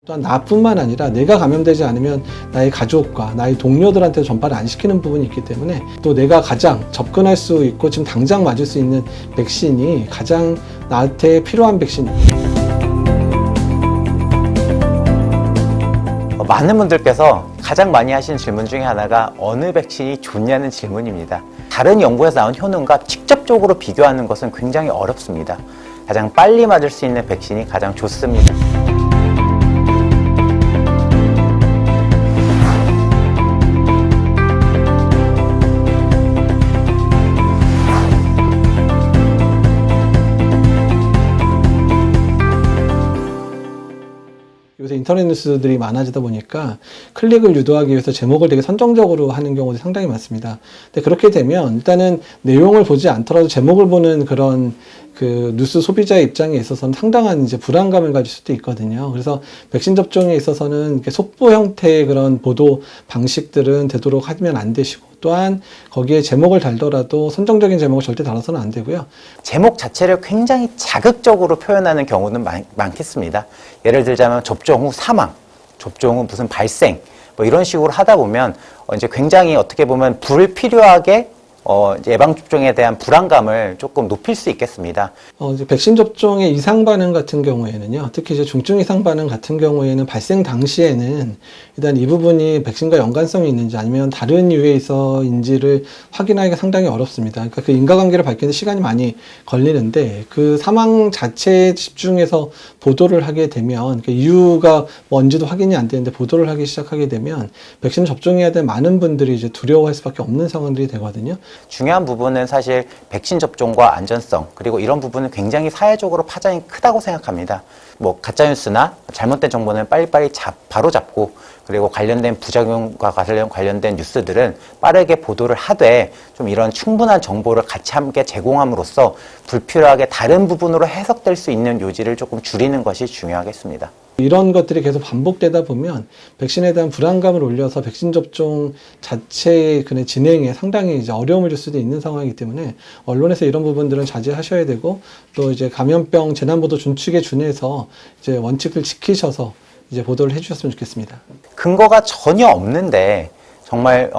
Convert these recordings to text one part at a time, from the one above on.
또한 나뿐만 아니라 내가 감염되지 않으면 나의 가족과 나의 동료들한테 전파를 안 시키는 부분이 있기 때문에 또 내가 가장 접근할 수 있고 지금 당장 맞을 수 있는 백신이 가장 나한테 필요한 백신입니다. 많은 분들께서 가장 많이 하시는 질문 중에 하나가 어느 백신이 좋냐는 질문입니다. 다른 연구에서 나온 효능과 직접적으로 비교하는 것은 굉장히 어렵습니다. 가장 빨리 맞을 수 있는 백신이 가장 좋습니다. 요새 인터넷 뉴스들이 많아지다 보니까 클릭을 유도하기 위해서 제목을 되게 선정적으로 하는 경우도 상당히 많습니다. 근데 그렇게 되면 일단은 내용을 보지 않더라도 제목을 보는 그런 그 뉴스 소비자의 입장에 있어서는 상당한 이제 불안감을 가질 수도 있거든요. 그래서 백신 접종에 있어서는 이렇게 속보 형태의 그런 보도 방식들은 되도록 하면 안 되시고, 또한 거기에 제목을 달더라도 선정적인 제목을 절대 달아서는 안 되고요. 제목 자체를 굉장히 자극적으로 표현하는 경우는 많겠습니다. 예를 들자면 접종 후 사망, 접종 후 무슨 발생, 뭐 이런 식으로 하다 보면 이제 굉장히 어떻게 보면 불필요하게 예방접종에 대한 불안감을 조금 높일 수 있겠습니다. 이제 백신 접종의 이상 반응 같은 경우에는요, 특히 이제 중증 이상 반응 같은 경우에는 발생 당시에는 일단 이 부분이 백신과 연관성이 있는지 아니면 다른 이유에 있어인지를 확인하기가 상당히 어렵습니다. 그러니까 그 인과관계를 밝히는 시간이 많이 걸리는데 그 사망 자체에 집중해서 보도를 하게 되면 그 이유가 뭔지도 확인이 안 되는데 보도를 하기 시작하게 되면 백신 접종해야 될 많은 분들이 이제 두려워할 수밖에 없는 상황들이 되거든요. 중요한 부분은 사실 백신 접종과 안전성, 그리고 이런 부분은 굉장히 사회적으로 파장이 크다고 생각합니다. 뭐 가짜뉴스나 잘못된 정보는 빨리빨리 바로 잡고, 그리고 관련된 부작용과 관련된 뉴스들은 빠르게 보도를 하되 좀 이런 충분한 정보를 같이 함께 제공함으로써 불필요하게 다른 부분으로 해석될 수 있는 요지를 조금 줄이는 것이 중요하겠습니다. 이런 것들이 계속 반복되다 보면 백신에 대한 불안감을 올려서 백신 접종 자체의 그 진행에 상당히 이제 어려움을 줄 수도 있는 상황이기 때문에 언론에서 이런 부분들은 자제하셔야 되고, 또 이제 감염병 재난보도 준칙에 준해서 이제 원칙을 지키셔서 이제 보도를 해주셨으면 좋겠습니다. 근거가 전혀 없는데 정말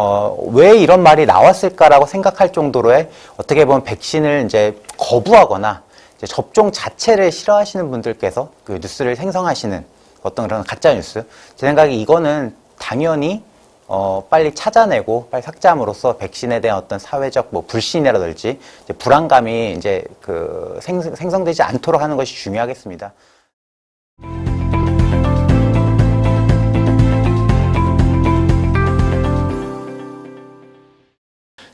왜 이런 말이 나왔을까라고 생각할 정도로의 어떻게 보면 백신을 이제 거부하거나 이제 접종 자체를 싫어하시는 분들께서 그 뉴스를 생성하시는 어떤 그런 가짜 뉴스, 제 생각에 이거는 당연히 빨리 찾아내고 빨리 삭제함으로써 백신에 대한 어떤 사회적 뭐 불신이라든지 이제 불안감이 이제 그 생성되지 않도록 하는 것이 중요하겠습니다.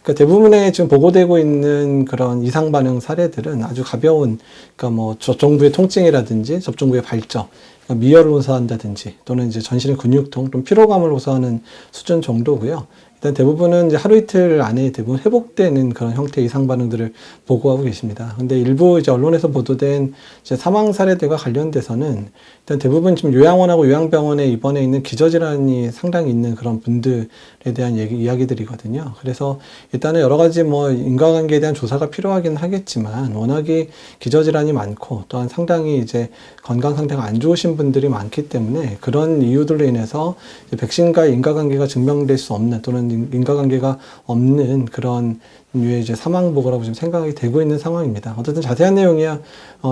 그러니까 대부분의 지금 보고되고 있는 그런 이상 반응 사례들은 아주 가벼운, 그러니까 뭐 접종 부의 통증이라든지 접종 부의 발적, 그러니까 미열을 호소한다든지 또는 이제 전신의 근육통, 좀 피로감을 호소하는 수준 정도고요. 일단 대부분은 이제 하루 이틀 안에 대부분 회복되는 그런 형태의 이상 반응들을 보고하고 계십니다. 근데 일부 이제 언론에서 보도된 이제 사망 사례들과 관련돼서는 일단 대부분 지금 요양원하고 요양병원에 입원해 있는 기저질환이 상당히 있는 그런 분들에 대한 이야기들이거든요. 그래서 일단은 여러 가지 뭐 인과관계에 대한 조사가 필요하긴 하겠지만 워낙에 기저질환이 많고 또한 상당히 이제 건강 상태가 안 좋으신 분들이 많기 때문에 그런 이유들로 인해서 백신과의 인과관계가 증명될 수 없는 또는 인과관계가 없는 그런 류의 이제 사망 보고라고 지금 생각이 되고 있는 상황입니다. 어쨌든 자세한 내용이야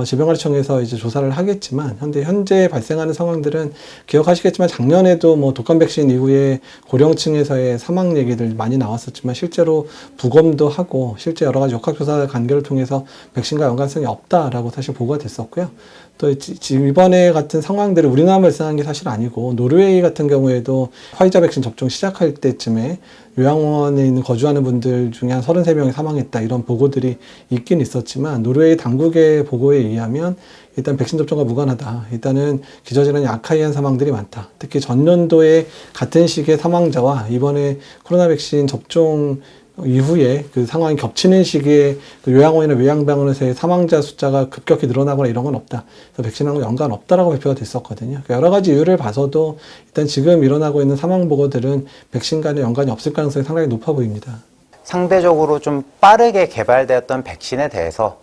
질병관리청에서 이제 조사를 하겠지만 현재 발생하는 상황들은 기억하시겠지만 작년에도 뭐 독감 백신 이후에 고령층에서의 사망 얘기들 많이 나왔었지만 실제로 부검도 하고 실제 여러 가지 역학조사 관계를 통해서 백신과 연관성이 없다라고 사실 보고가 됐었고요. 또 지금 이번에 같은 상황들을 우리나라만 발생한 게 사실 아니고 노르웨이 같은 경우에도 화이자 백신 접종 시작할 때쯤에 요양원에 있는 거주하는 분들 중에 한 33명이 사망했다 이런 보고들이 있긴 있었지만 노르웨이 당국의 보고에 의하면 일단 백신 접종과 무관하다. 일단은 기저질환이 아카이한 사망들이 많다. 특히 전년도에 같은 시기의 사망자와 이번에 코로나 백신 접종 이후에 그 상황이 겹치는 시기에 그 요양원이나 요양병원에서의 사망자 숫자가 급격히 늘어나거나 이런 건 없다. 그래서 백신하고 연관 없다라고 발표가 됐었거든요. 그러니까 여러 가지 이유를 봐서도 일단 지금 일어나고 있는 사망 보고들은 백신과는 연관이 없을 가능성이 상당히 높아 보입니다. 상대적으로 좀 빠르게 개발되었던 백신에 대해서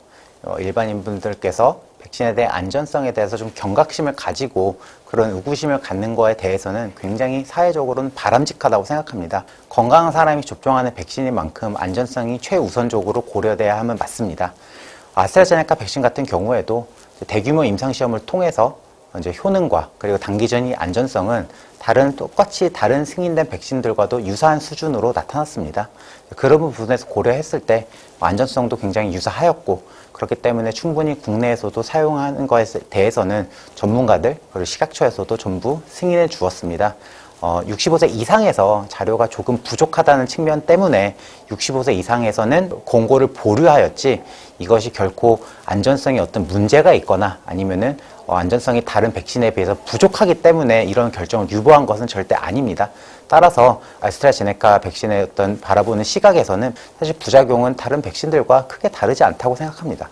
일반인 분들께서 백신에 대한 안전성에 대해서 좀 경각심을 가지고 그런 의구심을 갖는 거에 대해서는 굉장히 사회적으로는 바람직하다고 생각합니다. 건강한 사람이 접종하는 백신인 만큼 안전성이 최우선적으로 고려돼야 함은 맞습니다. 아스트라제네카 백신 같은 경우에도 대규모 임상시험을 통해서 이제 효능과 그리고 단기전이 안전성은 똑같이 다른 승인된 백신들과도 유사한 수준으로 나타났습니다. 그런 부분에서 고려했을 때 안전성도 굉장히 유사하였고, 그렇기 때문에 충분히 국내에서도 사용하는 것에 대해서는 전문가들 그리고 식약처에서도 전부 승인해 주었습니다. 65세 이상에서 자료가 조금 부족하다는 측면 때문에 65세 이상에서는 공고를 보류하였지, 이것이 결코 안전성에 어떤 문제가 있거나 아니면은 안전성이 다른 백신에 비해서 부족하기 때문에 이런 결정을 유보한 것은 절대 아닙니다. 따라서 아스트라제네카 백신의 어떤 바라보는 시각에서는 사실 부작용은 다른 백신들과 크게 다르지 않다고 생각합니다.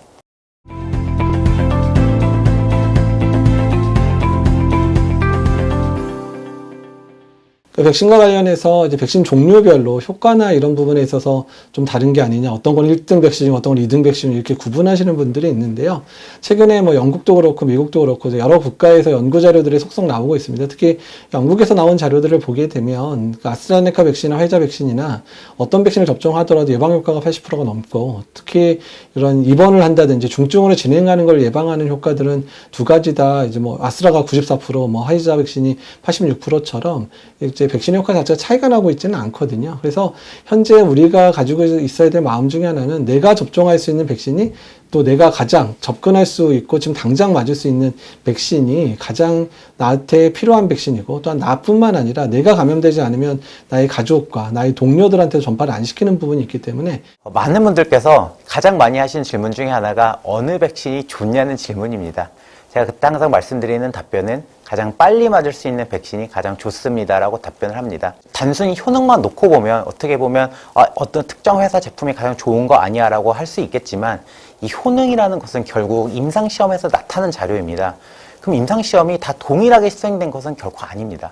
그 백신과 관련해서 이제 백신 종류별로 효과나 이런 부분에 있어서 좀 다른 게 아니냐, 어떤 건 1등 백신이고 어떤 건 2등 백신 이렇게 구분하시는 분들이 있는데요. 최근에 뭐 영국도 그렇고 미국도 그렇고 여러 국가에서 연구 자료들이 속속 나오고 있습니다. 특히 영국에서 나온 자료들을 보게 되면 그 아스트라제네카 백신이나 화이자 백신이나 어떤 백신을 접종하더라도 예방 효과가 80%가 넘고, 특히 이런 입원을 한다든지 중증으로 진행하는 걸 예방하는 효과들은 두 가지 다 이제 뭐 아스트라가 94%, 뭐 화이자 백신이 86%처럼 이제 백신 효과 자체가 차이가 나고 있지는 않거든요. 그래서 현재 우리가 가지고 있어야 될 마음 중에 하나는 내가 접종할 수 있는 백신이, 또 내가 가장 접근할 수 있고 지금 당장 맞을 수 있는 백신이 가장 나한테 필요한 백신이고, 또한 나뿐만 아니라 내가 감염되지 않으면 나의 가족과 나의 동료들한테 전파를 안 시키는 부분이 있기 때문에. 많은 분들께서 가장 많이 하시는 질문 중에 하나가 어느 백신이 좋냐는 질문입니다. 제가 그때 항상 말씀드리는 답변은 가장 빨리 맞을 수 있는 백신이 가장 좋습니다라고 답변을 합니다. 단순히 효능만 놓고 보면 어떻게 보면 어떤 특정 회사 제품이 가장 좋은 거 아니야 라고 할 수 있겠지만, 이 효능이라는 것은 결국 임상시험에서 나타난 자료입니다. 그럼 임상시험이 다 동일하게 시행된 것은 결코 아닙니다.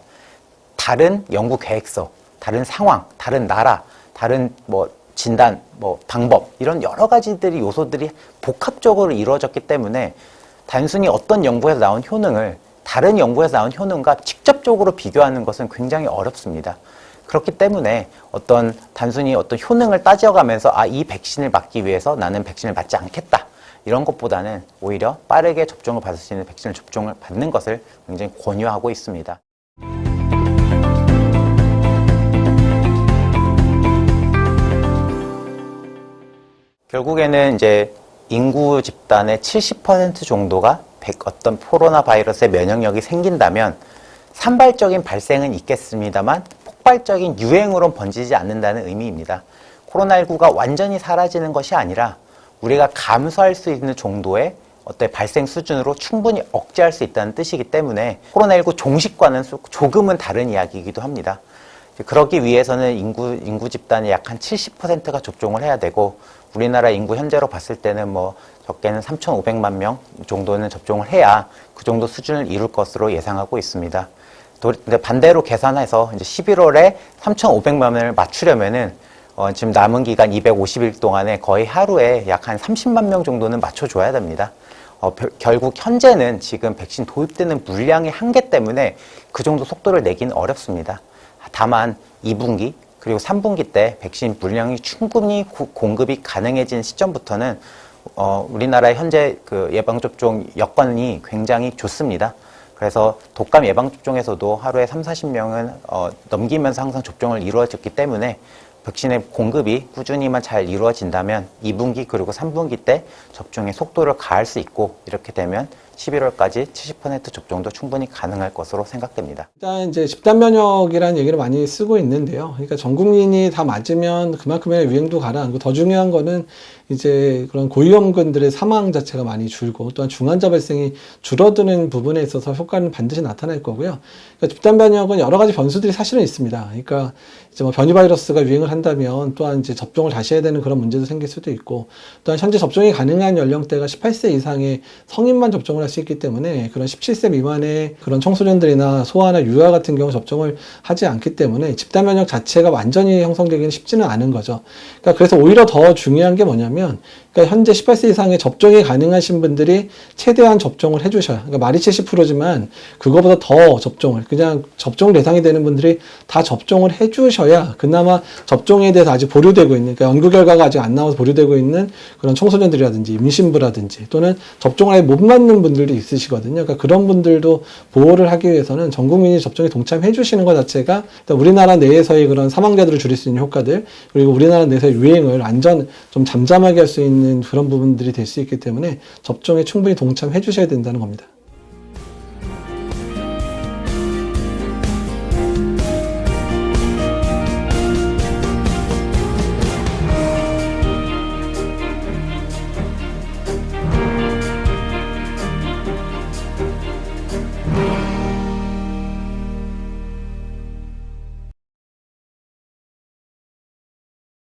다른 연구 계획서, 다른 상황, 다른 나라, 다른 진단, 방법, 이런 여러 가지들이 요소들이 복합적으로 이루어졌기 때문에 단순히 어떤 연구에서 나온 효능을 다른 연구에서 나온 효능과 직접적으로 비교하는 것은 굉장히 어렵습니다. 그렇기 때문에 단순히 어떤 효능을 따져가면서 이 백신을 맞기 위해서 나는 백신을 맞지 않겠다, 이런 것보다는 오히려 빠르게 접종을 받을 수 있는 백신을 접종을 받는 것을 굉장히 권유하고 있습니다. 결국에는 이제 인구 집단의 70% 정도가 어떤 코로나 바이러스의 면역력이 생긴다면 산발적인 발생은 있겠습니다만 폭발적인 유행으로 번지지 않는다는 의미입니다. 코로나19가 완전히 사라지는 것이 아니라 우리가 감수할 수 있는 정도의 어떤 발생 수준으로 충분히 억제할 수 있다는 뜻이기 때문에 코로나19 종식과는 조금은 다른 이야기이기도 합니다. 그러기 위해서는 인구 집단의 약 한 70%가 접종을 해야 되고, 우리나라 인구 현재로 봤을 때는 적게는 3,500만 명 정도는 접종을 해야 그 정도 수준을 이룰 것으로 예상하고 있습니다. 근데 반대로 계산해서 이제 11월에 3,500만 명을 맞추려면은 지금 남은 기간 250일 동안에 거의 하루에 약 한 30만 명 정도는 맞춰줘야 됩니다. 결국 현재는 지금 백신 도입되는 물량의 한계 때문에 그 정도 속도를 내기는 어렵습니다. 다만 2분기 그리고 3분기 때 백신 물량이 충분히 공급이 가능해진 시점부터는 우리나라의 현재 그 예방접종 여건이 굉장히 좋습니다. 그래서 독감 예방접종에서도 하루에 30-40명은 넘기면서 항상 접종을 이루어졌기 때문에 백신의 공급이 꾸준히만 잘 이루어진다면 2분기 그리고 3분기 때 접종의 속도를 가할 수 있고, 이렇게 되면 11월까지 70% 접종도 충분히 가능할 것으로 생각됩니다. 일단 이제 집단 면역이라는 얘기를 많이 쓰고 있는데요. 그러니까 전 국민이 다 맞으면 그만큼의 유행도 가라앉고, 더 중요한 거는 이제 그런 고위험군들의 사망 자체가 많이 줄고, 또한 중환자 발생이 줄어드는 부분에 있어서 효과는 반드시 나타날 거고요. 그러니까 집단 면역은 여러 가지 변수들이 사실은 있습니다. 그러니까 이제 변이 바이러스가 유행을 한다면 또한 이제 접종을 다시 해야 되는 그런 문제도 생길 수도 있고, 또한 현재 접종이 가능한 연령대가 18세 이상의 성인만 접종을 할 수 있기 때문에 그런 17세 미만의 그런 청소년들이나 소아나 유아 같은 경우 접종을 하지 않기 때문에 집단 면역 자체가 완전히 형성되기는 쉽지는 않은 거죠. 그러니까 그래서 오히려 더 중요한 게 뭐냐면, 그러니까 현재 18세 이상의 접종이 가능하신 분들이 최대한 접종을 해주셔야. 그러니까 말이 70%지만 그거보다 더 접종을, 그냥 접종 대상이 되는 분들이 다 접종을 해주셔야 그나마 접종에 대해서 아직 보류되고 있는, 그러니까 연구 결과가 아직 안 나와서 보류되고 있는 그런 청소년들이라든지 임신부라든지 또는 접종을 아예 못 맞는 분들도 있으시거든요. 그러니까 그런 분들도 보호를 하기 위해서는 전 국민이 접종에 동참해 주시는 것 자체가 우리나라 내에서의 그런 사망자들을 줄일 수 있는 효과들, 그리고 우리나라 내에서의 유행을 좀 잠잠하게 할 수 있는 그런 부분들이 될 수 있기 때문에 접종에 충분히 동참해 주셔야 된다는 겁니다.